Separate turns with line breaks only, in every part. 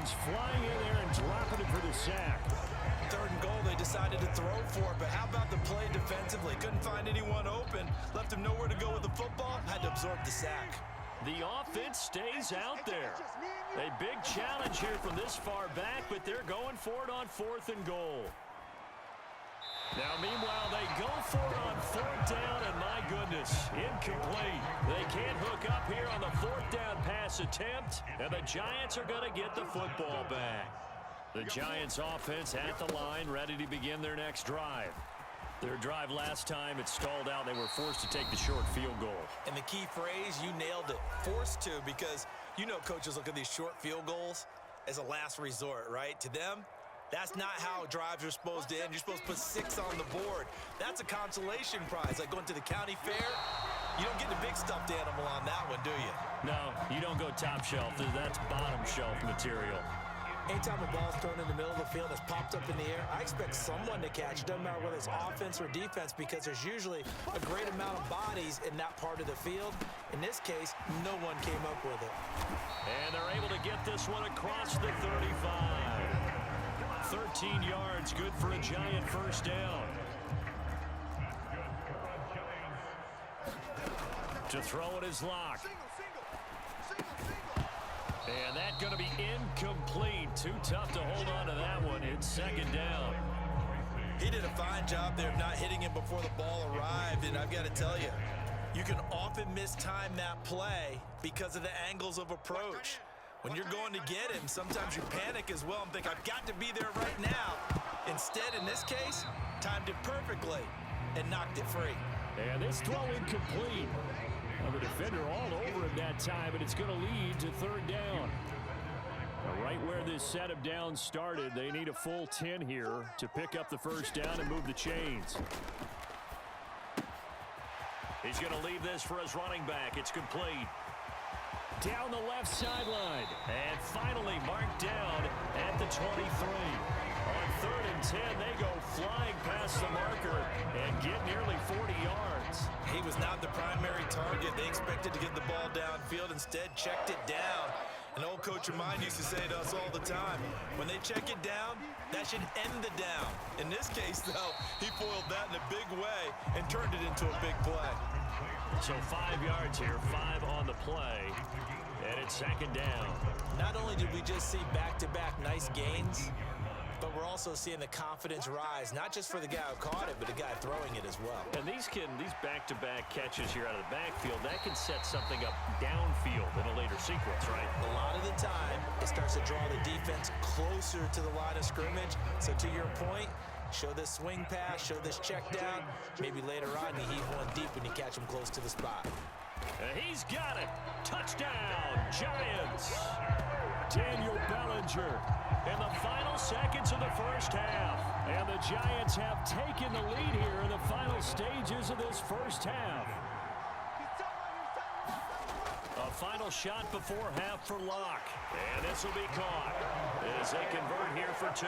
Jones flying in there and dropping it for the sack.
3rd and goal, they decided to throw for it, but how about the play defensively? Couldn't find anyone open, left him nowhere to go with the football, had to absorb the sack.
The offense stays out there. A big challenge here from this far back, but they're going for it on 4th and goal. Now, meanwhile, they go for it on 4th down, and my goodness, incomplete. They can't hook up here on the 4th down pass attempt, and the Giants are going to get the football back. The Giants offense at the line, ready to begin their next drive. Their drive last time, it stalled out. They were forced to take the short field goal.
And the key phrase, you nailed it, forced to, because you know coaches look at these short field goals as a last resort, right? To them, that's not how drives are supposed to end. You're supposed to put 6 on the board. That's a consolation prize, like going to the county fair. You don't get the big stuffed animal on that one, do you?
No, you don't go top shelf. That's bottom shelf material.
Anytime a ball's thrown in the middle of the field that's popped up in the air, I expect someone to catch it. Doesn't matter whether it's offense or defense, because there's usually a great amount of bodies in that part of the field. In this case, no one came up with it.
And they're able to get this one across the 35. 13 yards, good for a Giant first down. To throw it is Locke. And that's going to be incomplete. Too tough to hold on to that one. It's 2nd down.
He did a fine job there of not hitting him before the ball arrived. And I've got to tell you, you can often mistime that play because of the angles of approach. When you're going to get him, sometimes you panic as well and think, I've got to be there right now. Instead, in this case, timed it perfectly and knocked it free.
And this throw incomplete. The defender all over him that time, and it's going to lead to 3rd down. Now, right where this set of downs started, they need a full 10 here to pick up the first down and move the chains. He's going to leave this for his running back. It's complete. Down the left sideline. And finally marked down at the 23. On 3rd and 10, they go flying past the marker and get nearly 40 yards.
He was not the primary target. They expected to get the ball downfield. Instead, checked it down. An old coach of mine used to say to us all the time, when they check it down, that should end the down. In this case, though, he foiled that in a big way and turned it into a big play.
So 5 yards here, 5 on the play, and it's 2nd down.
Not only did we just see back-to-back nice gains, but we're also seeing the confidence rise, not just for the guy who caught it, but the guy throwing it as well.
And these back-to-back catches here out of the backfield, that can set something up downfield in a later sequence, right?
A lot of the time, it starts to draw the defense closer to the line of scrimmage. So to your point, show this swing pass, show this check down. Maybe later on, you heave one deep when you catch him close to the spot.
He's got it. Touchdown, Giants. Daniel Bellinger in the final seconds of the first half. And the Giants have taken the lead here in the final stages of this first half. A final shot before half for Locke. And this will be caught as they convert here for 2.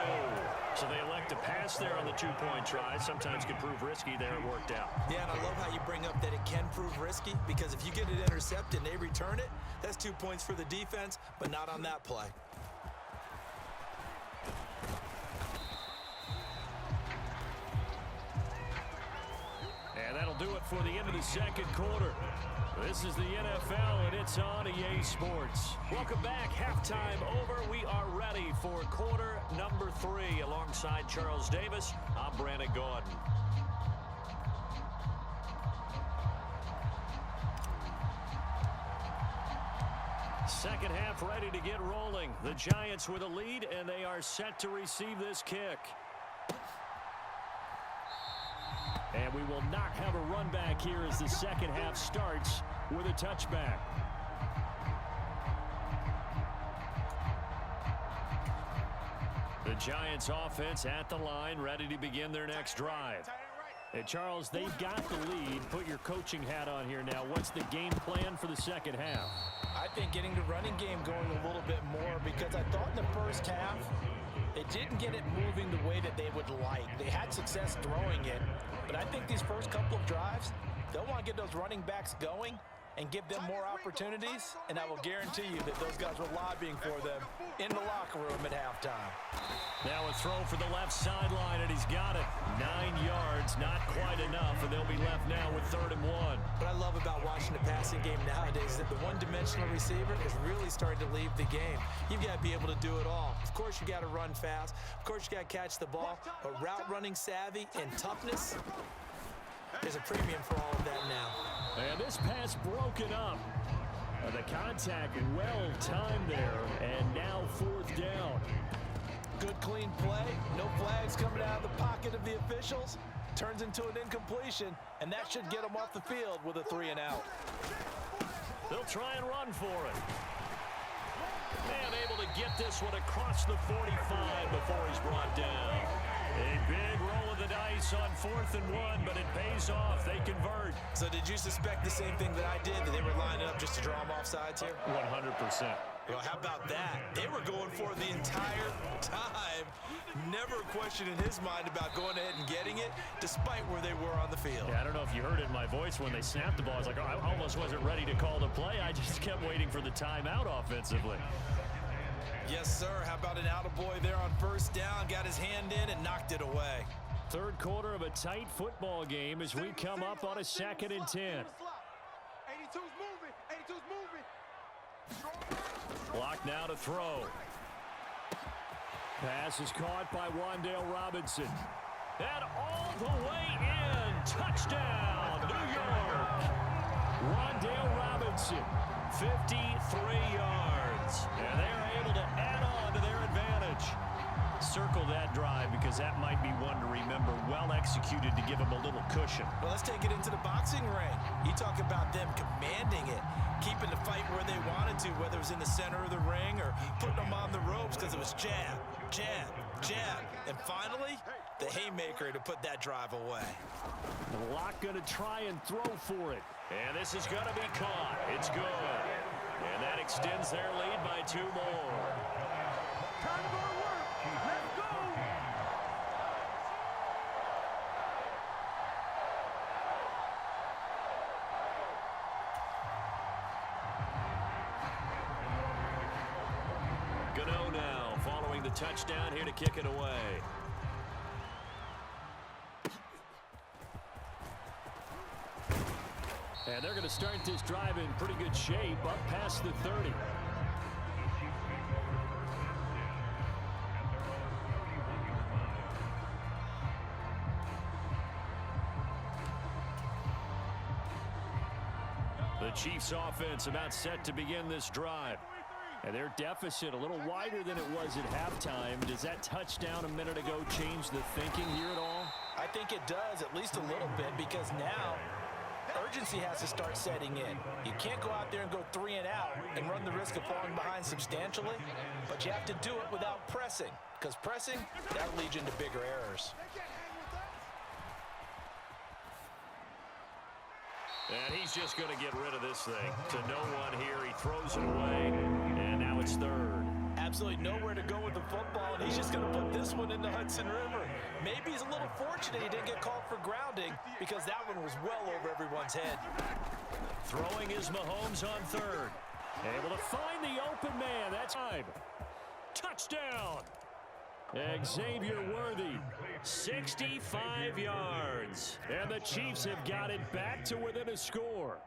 So they elect to pass there on the 2-point try. Sometimes can prove risky. There it worked out.
Yeah, and I love how you bring up that it can prove risky, because if you get it intercepted and they return it, that's 2 points for the defense, but not on that play.
And that'll do it for the end of the second quarter. This is the NFL, and it's on EA Sports. Welcome back. Halftime over. We are ready for quarter number 3. Alongside Charles Davis, I'm Brandon Gordon. Second half ready to get rolling. The Giants with a lead, and they are set to receive this kick. And we will not have a run back here as the second half starts with a touchback. The Giants offense at the line, ready to begin their next drive. Hey, Charles, they've got the lead. Put your coaching hat on here now. What's the game plan for the second half?
I think getting the running game going a little bit more, because I thought in the first half they didn't get it moving the way that they would like. They had success throwing it, but I think these first couple of drives, they'll want to get those running backs going and give them more opportunities, and I will guarantee you that those guys were lobbying for them in the locker room at halftime.
Now a throw for the left sideline, and he's got it. 9 yards, not quite enough, and they'll be left now with 3rd and 1.
What I love about watching the passing game nowadays is that the one-dimensional receiver is really starting to leave the game. You've got to be able to do it all. Of course, you got to run fast. Of course, you got to catch the ball. But route running savvy and toughness, there's a premium for all of that now.
And this pass broken up. The contact well timed there, and now 4th down.
Good clean play, no flags coming out of the pocket of the officials. Turns into an incompletion, and that should get them off the field with a 3-and-out.
They'll try and run for it. And able to get this one across the 45 before he's brought down. A big roll of the dice on 4th and 1, but it pays off. They convert.
So did you suspect the same thing that I did, that they were lining up just to draw them off sides here?
100%.
Well, how about that? They were going for it the entire time. Never a question in his mind about going ahead and getting it, despite where they were on the field.
Yeah, I don't know if you heard it in my voice when they snapped the ball. I was like, oh, I almost wasn't ready to call the play. I just kept waiting for the timeout offensively.
Yes, sir. How about an attaboy there on 1st down? Got his hand in and knocked it away.
3rd quarter of a tight football game as we come up on a 2nd and 10.
82's moving. 82's moving.
Block now to throw. Pass is caught by Wan'Dale Robinson. And all the way in. Touchdown, New York. Wan'Dale Robinson, 53 yards. And they're able to add on to their advantage. Circle that drive because that might be one to remember. Well executed to give them a little cushion.
Well, let's take it into the boxing ring. You talk about them commanding it, keeping the fight where they wanted to, whether it was in the center of the ring or putting them on the ropes because it was jab, jab, jab. And finally, the haymaker to put that drive away.
Locke going to try and throw for it. And this is going to be caught. It's good. And that extends their lead by 2 more.
Time to go to work. Let's go.
Gano now following the touchdown here to kick it away. And they're going to start this drive in pretty good shape up past the 30. The Chiefs offense about set to begin this drive. And their deficit a little wider than it was at halftime. Does that touchdown a minute ago change the thinking here at all?
I think it does, at least a little bit, because now urgency has to start setting in. You can't go out there and go 3-and-out and run the risk of falling behind substantially, but you have to do it without pressing, because pressing, that'll lead you into bigger errors.
And he's just going to get rid of this thing. To no one here. He throws it away, and now it's 3rd.
Absolutely nowhere to go with the football, and he's just going to put this one in the Hudson River. Maybe he's a little fortunate he didn't get called for grounding because that one was well over everyone's head.
Throwing is Mahomes on 3rd. Able to find the open man. That's time. Touchdown. Xavier Worthy, 65 yards. And the Chiefs have got it back to within a score.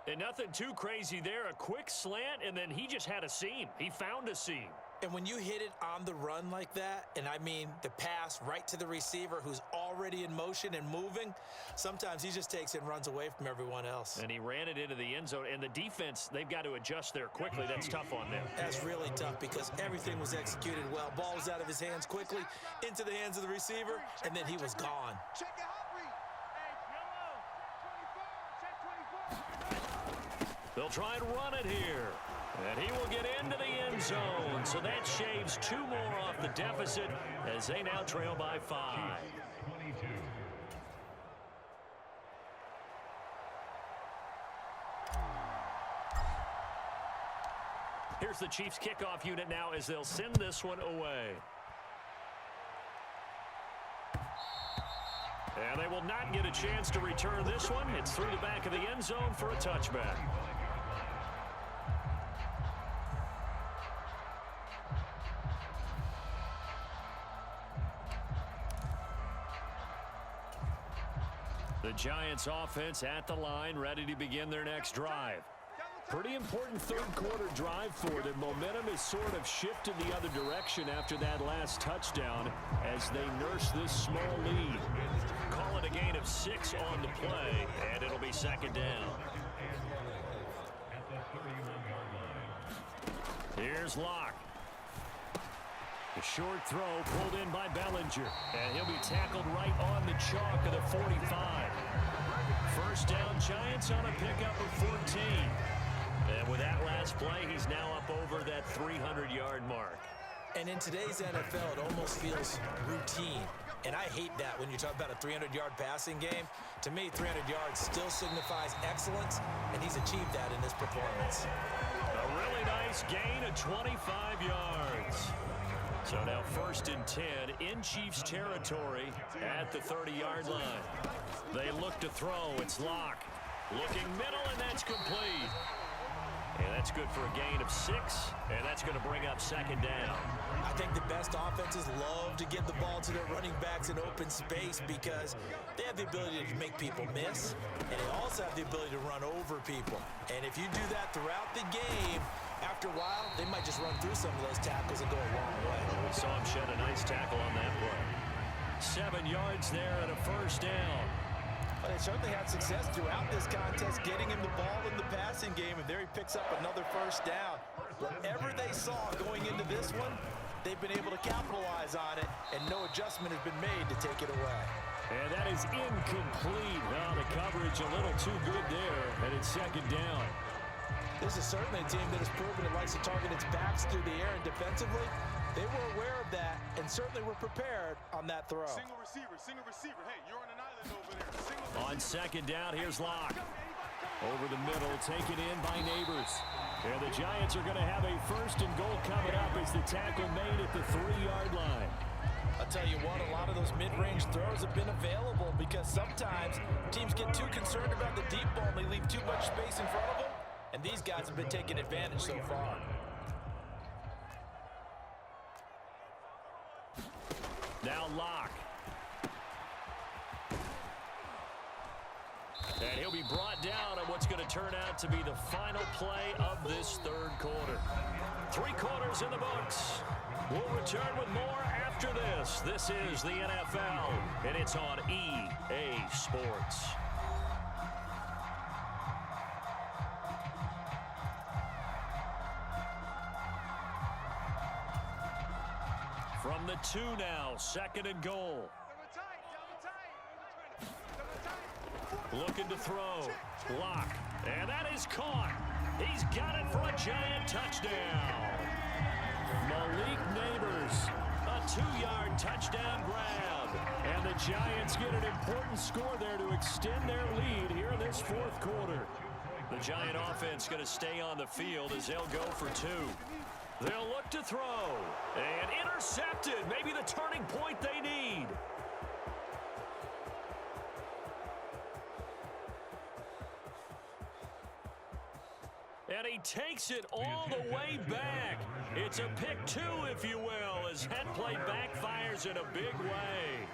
And nothing too crazy there. A quick slant, and then he just had a seam. He found a seam.
And when you hit it on the run like that, and I mean the pass right to the receiver who's already in motion and moving, sometimes he just takes it and runs away from everyone else.
And he ran it into the end zone. And the defense, they've got to adjust there quickly. That's tough on them.
That's really tough because everything was executed well. Ball was out of his hands quickly, into the hands of the receiver, and then he was gone.
Check your heart rate. Hey, 24. Check 24.
They'll try and run it here. And he will get into the end zone. So that shaves 2 more off the deficit as they now trail by 5. Here's the Chiefs kickoff unit now as they'll send this one away. And they will not get a chance to return this one. It's through the back of the end zone for a touchback. The Giants offense at the line, ready to begin their next drive. Pretty important third quarter drive for them. Momentum has sort of shifted the other direction after that last touchdown as they nurse this small lead. Call it a gain of 6 on the play, and it'll be second down. Here's Locke. The short throw pulled in by Bellinger, and he'll be tackled right on the chalk of the 45. First down, Giants on a pickup of 14. And with that last play, he's now up over that 300-yard mark.
And in today's NFL, it almost feels routine. And I hate that when you talk about a 300-yard passing game. To me, 300 yards still signifies excellence, and he's achieved that in this performance.
A really nice gain of 25 yards. So now first and 10 in Chiefs territory at the 30-yard line. They look to throw. It's Locke. Looking middle, and that's complete. And that's good for a gain of 6, and that's going to bring up second down.
I think the best offenses love to get the ball to their running backs in open space because they have the ability to make people miss, and they also have the ability to run over people. And if you do that throughout the game, after a while, they might just run through some of those tackles and go a long way.
We saw him shed a nice tackle on that play. 7 yards there and a first down.
But they certainly had success throughout this contest, getting him the ball in the passing game, and there he picks up another first down. Whatever they saw going into this one, they've been able to capitalize on it, and no adjustment has been made to take it away.
And that is incomplete. Now the coverage a little too good there, and it's second down.
This is certainly a team that has proven it likes to target its backs through the air, and defensively, they were aware of that and certainly were prepared on that throw.
Single receiver. Hey, you're on an island over there.
On second down, here's Locke. Over the middle, taken in by Neighbors. And the Giants are going to have a first and goal coming up as the tackle made at the 3-yard line.
I'll tell you what, a lot of those mid-range throws have been available because sometimes teams get too concerned about the deep ball and they leave too much space in front of them. And these guys have been taking advantage so far.
Now Locke. And he'll be brought down on what's going to turn out to be the final play of this third quarter. 3 quarters in the books. We'll return with more after this. This is the NFL, and it's on EA Sports. From the 2 now, second and goal. Looking to throw. Locke. And that is caught. He's got it for a giant touchdown. Malik Neighbors. A 2-yard touchdown grab. And the Giants get an important score there to extend their lead here in this fourth quarter. The Giant offense going to stay on the field as they'll go for 2. They'll look to throw. And intercepted. Maybe the turning point they need. And he takes it all the way back. It's a pick 2, if you will, as that play backfires in a big way.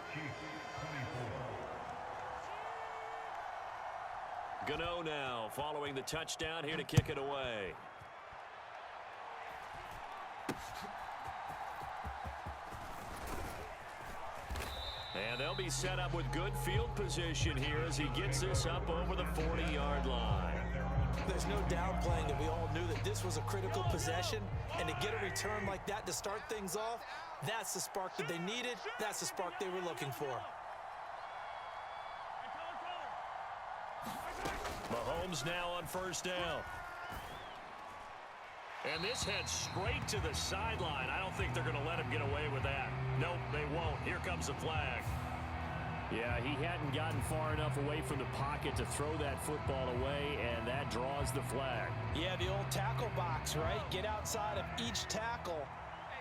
Gano now following the touchdown here to kick it away. And they'll be set up with good field position here as he gets this up over the 40-yard line.
There's no downplaying that we all knew that this was a critical possession, and to get a return like that to start things off, that's the spark that they needed. That's the spark they were looking for.
Mahomes now on first down. And this heads straight to the sideline. I don't think they're going to let him get away with that. Nope, they won't. Here comes the flag. Yeah, he hadn't gotten far enough away from the pocket to throw that football away, and that draws the flag.
Yeah, the old tackle box, right? Get outside of each tackle,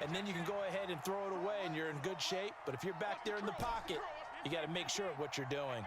and then you can go ahead and throw it away, and you're in good shape. But if you're back there in the pocket, You got to make sure of what you're doing.